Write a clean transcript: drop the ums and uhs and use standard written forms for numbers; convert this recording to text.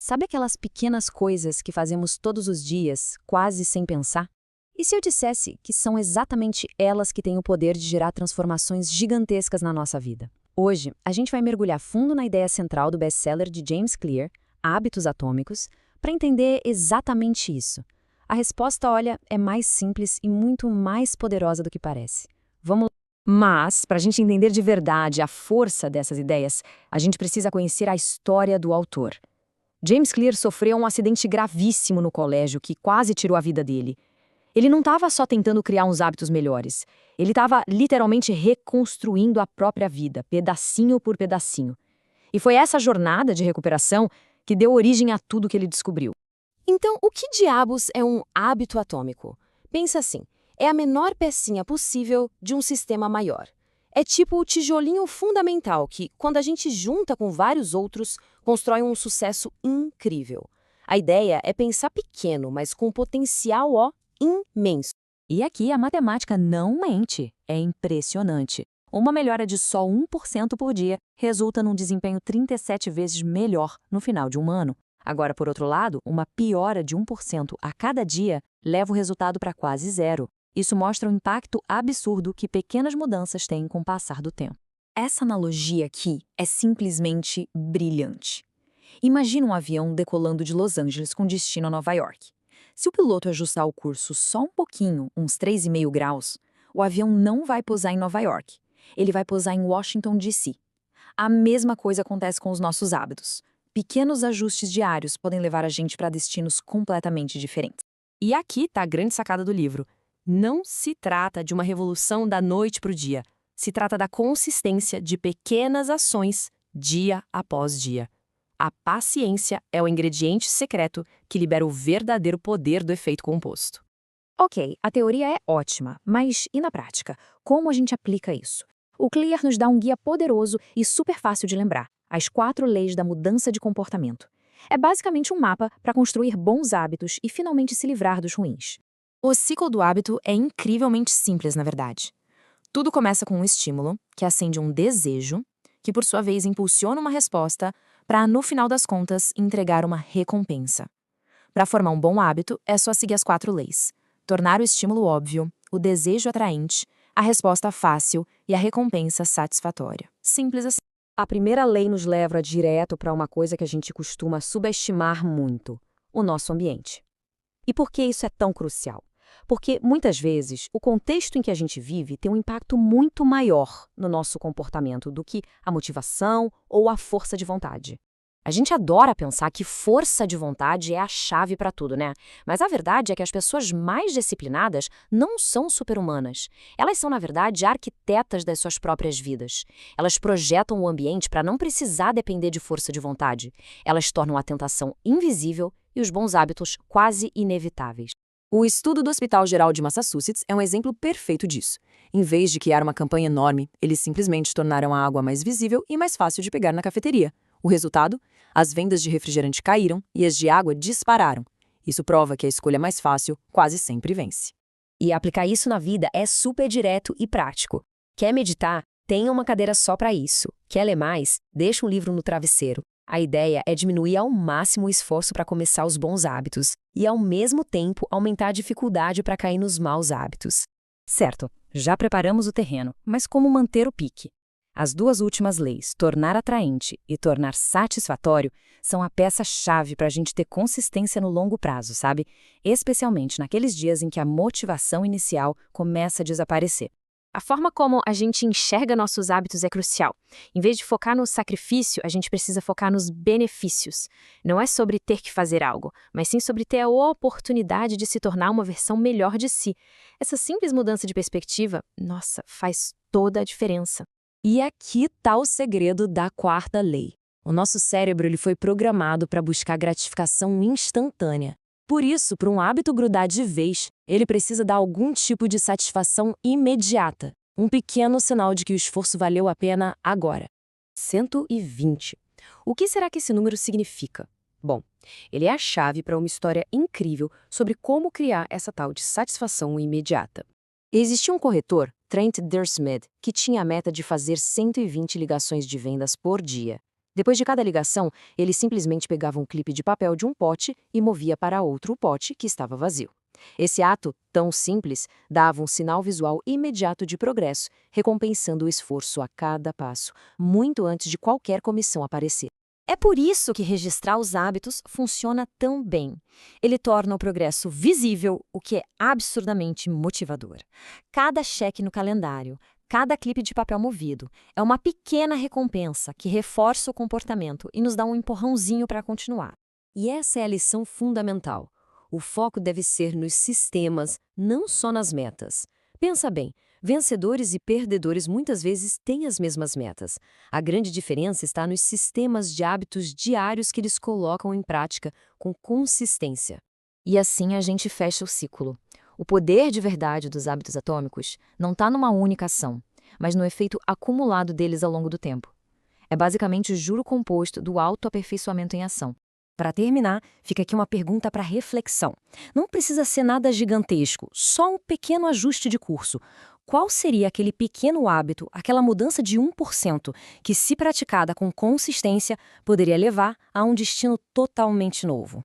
Sabe aquelas pequenas coisas que fazemos todos os dias, quase sem pensar? E se eu dissesse que são exatamente elas que têm o poder de gerar transformações gigantescas na nossa vida? Hoje, a gente vai mergulhar fundo na ideia central do best-seller de James Clear, Hábitos Atômicos, para entender exatamente isso. A resposta, olha, é mais simples e muito mais poderosa do que parece. Vamos lá. Mas, para a gente entender de verdade a força dessas ideias, a gente precisa conhecer a história do autor. James Clear sofreu um acidente gravíssimo no colégio que quase tirou a vida dele. Ele não estava só tentando criar uns hábitos melhores. Ele estava literalmente reconstruindo a própria vida, pedacinho por pedacinho. E foi essa jornada de recuperação que deu origem a tudo que ele descobriu. Então, o que diabos é um hábito atômico? Pensa assim, é a menor pecinha possível de um sistema maior. É tipo o tijolinho fundamental que, quando a gente junta com vários outros, constrói um sucesso incrível. A ideia é pensar pequeno, mas com potencial, imenso. E aqui a matemática não mente. É impressionante. Uma melhora de só 1% por dia resulta num desempenho 37 vezes melhor no final de um ano. Agora, por outro lado, uma piora de 1% a cada dia leva o resultado para quase zero. Isso mostra o impacto absurdo que pequenas mudanças têm com o passar do tempo. Essa analogia aqui é simplesmente brilhante. Imagina um avião decolando de Los Angeles com destino a Nova York. Se o piloto ajustar o curso só um pouquinho, uns 3,5 graus, o avião não vai pousar em Nova York. Ele vai pousar em Washington, D.C. A mesma coisa acontece com os nossos hábitos. Pequenos ajustes diários podem levar a gente para destinos completamente diferentes. E aqui está a grande sacada do livro. Não se trata de uma revolução da noite para o dia. Se trata da consistência de pequenas ações, dia após dia. A paciência é o ingrediente secreto que libera o verdadeiro poder do efeito composto. Ok, a teoria é ótima, mas e na prática? Como a gente aplica isso? O Clear nos dá um guia poderoso e super fácil de lembrar, as 4 leis da mudança de comportamento. É basicamente um mapa para construir bons hábitos e finalmente se livrar dos ruins. O ciclo do hábito é incrivelmente simples, na verdade. Tudo começa com um estímulo, que acende um desejo, que por sua vez impulsiona uma resposta, para, no final das contas, entregar uma recompensa. Para formar um bom hábito, é só seguir as 4 leis. Tornar o estímulo óbvio, o desejo atraente, a resposta fácil e a recompensa satisfatória. Simples assim. A primeira lei nos leva direto para uma coisa que a gente costuma subestimar muito: o nosso ambiente. E por que isso é tão crucial? Porque, muitas vezes, o contexto em que a gente vive tem um impacto muito maior no nosso comportamento do que a motivação ou a força de vontade. A gente adora pensar que força de vontade é a chave para tudo, né? Mas a verdade é que as pessoas mais disciplinadas não são super-humanas. Elas são, na verdade, arquitetas das suas próprias vidas. Elas projetam o ambiente para não precisar depender de força de vontade. Elas tornam a tentação invisível e os bons hábitos quase inevitáveis. O estudo do Hospital Geral de Massachusetts é um exemplo perfeito disso. Em vez de criar uma campanha enorme, eles simplesmente tornaram a água mais visível e mais fácil de pegar na cafeteria. O resultado? As vendas de refrigerante caíram e as de água dispararam. Isso prova que a escolha mais fácil quase sempre vence. E aplicar isso na vida é super direto e prático. Quer meditar? Tenha uma cadeira só para isso. Quer ler mais? Deixa um livro no travesseiro. A ideia é diminuir ao máximo o esforço para começar os bons hábitos e, ao mesmo tempo, aumentar a dificuldade para cair nos maus hábitos. Certo, já preparamos o terreno, mas como manter o pique? As 2 últimas leis, tornar atraente e tornar satisfatório, são a peça-chave para a gente ter consistência no longo prazo, sabe? Especialmente naqueles dias em que a motivação inicial começa a desaparecer. A forma como a gente enxerga nossos hábitos é crucial. Em vez de focar no sacrifício, a gente precisa focar nos benefícios. Não é sobre ter que fazer algo, mas sim sobre ter a oportunidade de se tornar uma versão melhor de si. Essa simples mudança de perspectiva, nossa, faz toda a diferença. E aqui está o segredo da 4ª lei. O nosso cérebro ele foi programado para buscar gratificação instantânea. Por isso, para um hábito grudar de vez, ele precisa dar algum tipo de satisfação imediata. Um pequeno sinal de que o esforço valeu a pena agora. 120. O que será que esse número significa? Bom, ele é a chave para uma história incrível sobre como criar essa tal de satisfação imediata. Existia um corretor, Trent Dersmed, que tinha a meta de fazer 120 ligações de vendas por dia. Depois de cada ligação, ele simplesmente pegava um clipe de papel de um pote e movia para outro pote que estava vazio. Esse ato, tão simples, dava um sinal visual imediato de progresso, recompensando o esforço a cada passo, muito antes de qualquer comissão aparecer. É por isso que registrar os hábitos funciona tão bem. Ele torna o progresso visível, o que é absurdamente motivador. Cada cheque no calendário, cada clipe de papel movido, é uma pequena recompensa que reforça o comportamento e nos dá um empurrãozinho para continuar. E essa é a lição fundamental. O foco deve ser nos sistemas, não só nas metas. Pensa bem, vencedores e perdedores muitas vezes têm as mesmas metas. A grande diferença está nos sistemas de hábitos diários que eles colocam em prática com consistência. E assim a gente fecha o ciclo. O poder de verdade dos hábitos atômicos não está numa única ação, mas no efeito acumulado deles ao longo do tempo. É basicamente o juro composto do autoaperfeiçoamento em ação. Para terminar, fica aqui uma pergunta para reflexão. Não precisa ser nada gigantesco, só um pequeno ajuste de curso. Qual seria aquele pequeno hábito, aquela mudança de 1%, que, se praticada com consistência, poderia levar a um destino totalmente novo?